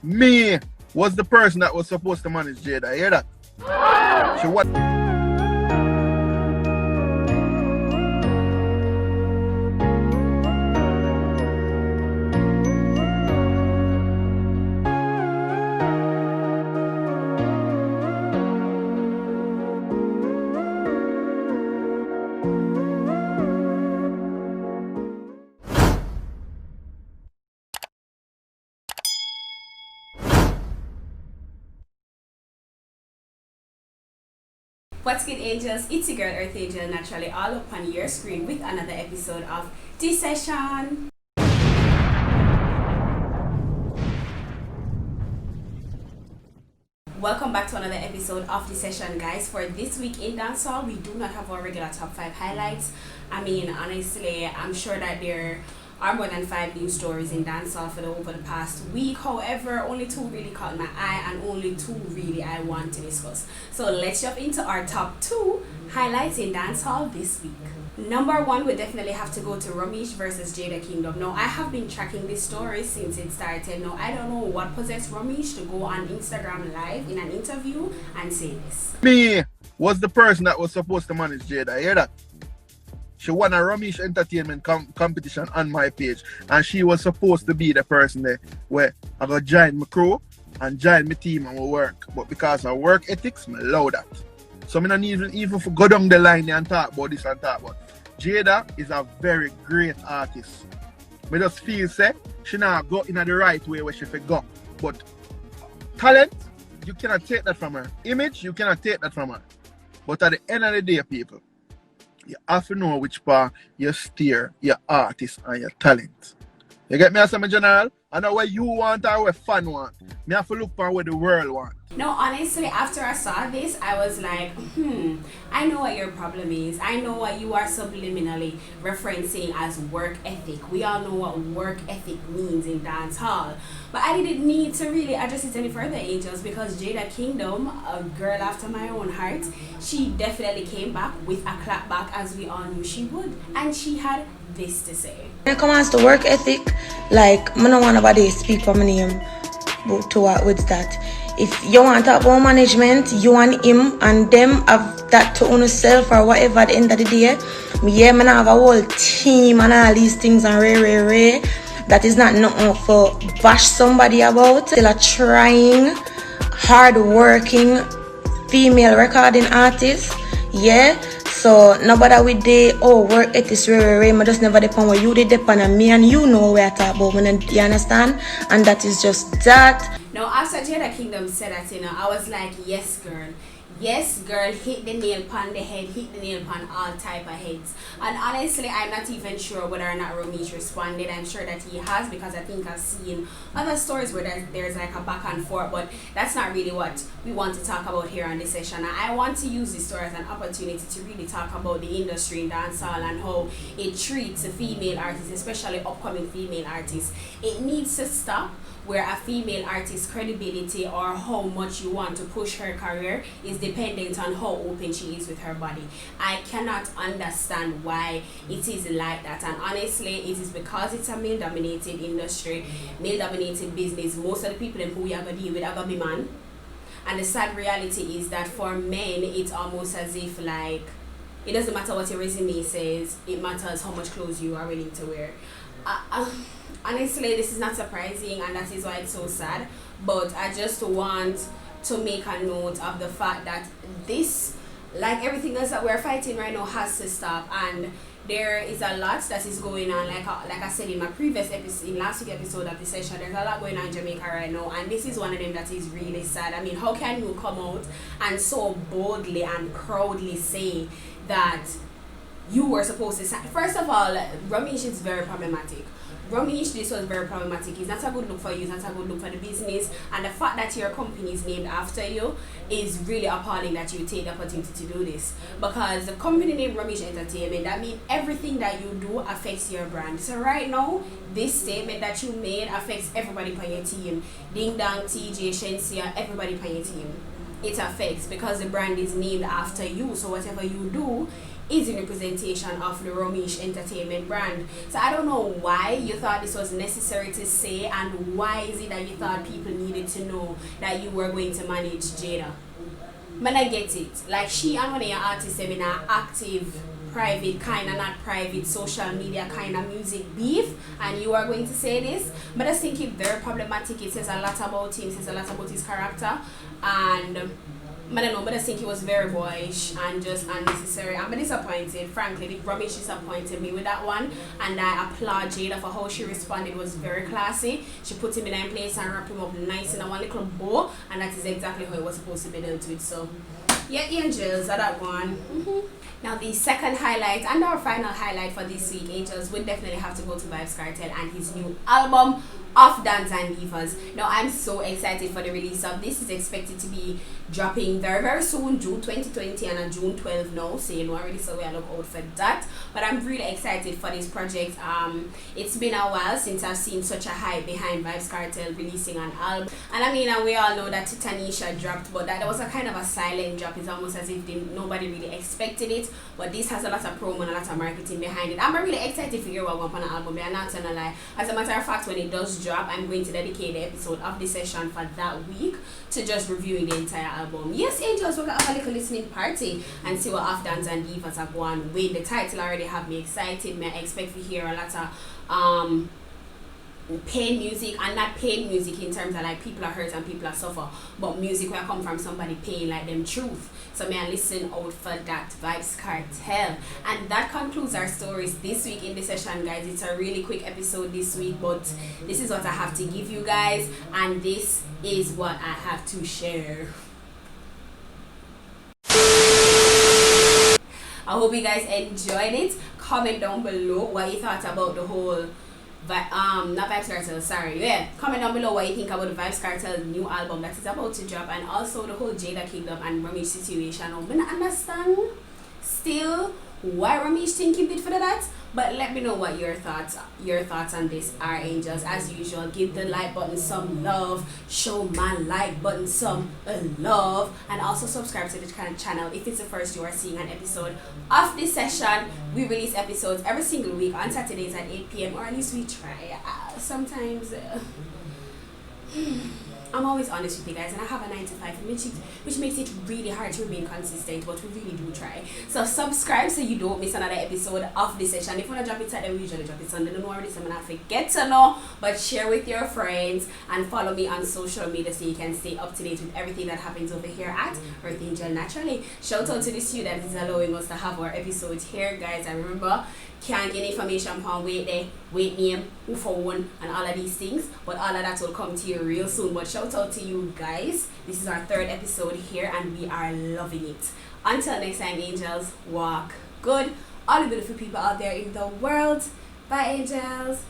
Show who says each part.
Speaker 1: Me was the person that was supposed to manage Jada. You hear that? She what?
Speaker 2: What's good, angels? It's your girl EarthAngel naturally, all up on your screen with another episode of DSession. Welcome back to another episode of DSession, guys. For this week in dancehall, we do not have our regular top 5 highlights. I mean, honestly, I'm sure that there are more than 5 news stories in dancehall over the past week. However, only 2 really caught my eye and only 2 really I want to discuss. So let's jump into our top 2 highlights in dancehall this week. Number 1 would definitely have to go to Romeich versus Jada Kingdom. Now, I have been tracking this story since it started. Now, I don't know what possessed Romeich to go on Instagram Live in an interview and say this.
Speaker 1: Me was the person that was supposed to manage Jada. You hear that? She won a Romeich entertainment competition on my page, and she was supposed to be the person there where I got join my crew and join my team and we work. But because of work ethics, I allow that. So I don't even go down the line and talk about this and talk about. Jada is a very great artist. I just feel say she not go in the right way where she should go. But talent, you cannot take that from her. Image, you cannot take that from her. But at the end of the day, people, you have to know which part you steer your artist and your talent. You get me as a general? I know what you want or what fan want. Me have to look for what the world want.
Speaker 2: No, honestly, after I saw this, I was like, I know what your problem is. I know what you are subliminally referencing as work ethic. We all know what work ethic means in dance hall. But I didn't need to really address it any further, angels, because Jada Kingdom, a girl after my own heart, she definitely came back with a clap back as we all knew she would. And she had this to say.
Speaker 3: When it comes to work ethic, like, I don't want nobody speak for my name towards that. If you want to talk about management, you and him and them have that to own yourself or whatever at the end of the day. Yeah, I have a whole team and all these things and rare. That is not nothing for bash somebody about. Still a trying, hard-working female recording artist. Yeah. So nobody with the work ethics rare. I just never depend where you depend on me and you know where I talk about when you understand, and that is just that.
Speaker 2: Now, after Jada Kingdom said that, I was like, yes, girl. Yes, girl, hit the nail upon the head, hit the nail upon all type of heads. And honestly, I'm not even sure whether or not Romeich responded. I'm sure that he has, because I think I've seen other stories where there's like a back and forth, but that's not really what we want to talk about here on this session. I want to use this story as an opportunity to really talk about the industry in dancehall and how it treats female artists, especially upcoming female artists. It needs to stop where a female artist's credibility or how much you want to push her career is dependent on how open she is with her body. I cannot understand why it is like that, and honestly it is because it's a male-dominated industry, male-dominated business. Most of the people who we are going to deal with are going to be man, and the sad reality is that for men it's almost as if like it doesn't matter what your resume says, it matters how much clothes you are willing to wear. Honestly, this is not surprising, and that is why it's so sad. But I just want to make a note of the fact that this, like everything else that we're fighting right now, has to stop. And there is a lot that is going on. Like I said in my previous episode, in last week's episode of the session, there's a lot going on in Jamaica right now, and this is one of them that is really sad. I mean, how can you come out and so boldly and proudly say that you were supposed to sign? First of all, Romeich is very problematic. Romeich, this was very problematic. It's not a good look for you, it's not a good look for the business, and the fact that your company is named after you is really appalling that you take the opportunity to do this. Because the company named Romeich Entertainment, that means everything that you do affects your brand. So right now, this statement that you made affects everybody on your team. Ding Dong, TJ, Shensia, everybody on your team. it affects, because the brand is named after you. So whatever you do is in representation of the Romeich Entertainment brand. So I don't know why you thought this was necessary to say, and why is it that you thought people needed to know that you were going to manage Jada. Man, I get it. Like, she and one of your artists have been an active, private, kind of not private, social media kind of music beef, and you are going to say this. But I think it's very problematic. It says a lot about him, it says a lot about his character, and I don't know, but I think he was very boyish and just unnecessary. I'm disappointed, frankly. The Romeich disappointed me with that one, and I applaud Jada for how she responded. It was very classy. She put him in a place and wrapped him up nice in a one little bow, and that is exactly how it was supposed to be dealt with. So yeah, angels are that one. Now the second highlight and our final highlight for this week, angels, would definitely have to go to Vybz Kartel and his new album of Dance and Divas. Now I'm so excited for the release of this. It's expected to be dropping very soon, June 2020 and on June 12 now, so you know already, so we are look out for that. But I'm really excited for this project. It's been a while since I've seen such a hype behind Vybz Kartel releasing an album, and I mean, and we all know that Tanisha dropped, but that was a kind of a silent drop. It's almost as if nobody really expected it, but this has a lot of promo and a lot of marketing behind it. I'm really excited to hear what one on the album. I'm not gonna lie. As a matter of fact, when it does drop, I'm going to dedicate the episode of DSession for that week to just reviewing the entire album. Yes, angels, we're gonna have a little listening party and see what Off Dance and Divas are going with. The title already have me excited. I expect to hear a lot of pain music, and not pain music in terms of like people are hurt and people are suffer, but music where come from somebody pain, like them truth. So may I listen out for that. Vybz Kartel. And that concludes our stories this week in DSession, guys. It's a really quick episode this week, but this is what I have to give you guys, and this is what I have to share. I hope you guys enjoyed it. Comment down below what you thought about the whole not Vybz Kartel, sorry. Yeah, comment down below what you think about the Vybz Kartel new album that is about to drop, and also the whole Jada Kingdom and Romeich situation. I don't understand still why Romeich thinking bit for that, but let me know what your thoughts on this are, angels. As usual, give the like button some love, show my like button some love, and also subscribe to the channel if it's the first you are seeing an episode of DSession. We release episodes every single week on Saturdays at 8 p.m, or at least we try. Sometimes I'm always honest with you guys, and I have a 9 to 5, which makes it really hard to remain consistent, but we really do try. So subscribe so you don't miss another episode of DSession. If you want to drop it Saturday, we usually drop it Sunday. Don't worry, this I'm gonna forget to know, but share with your friends and follow me on social media so you can stay up to date with everything that happens over here at EarthAngel Naturally. Shout out to the studio that is allowing us to have our episodes here, guys. And remember, can't get information on weight there, weight name, who for one, and all of these things, but all of that will come to you real soon. But shout out to you guys. This is our 3rd episode here, and we are loving it. Until next time, angels, walk good. All the beautiful people out there in the world. Bye, angels.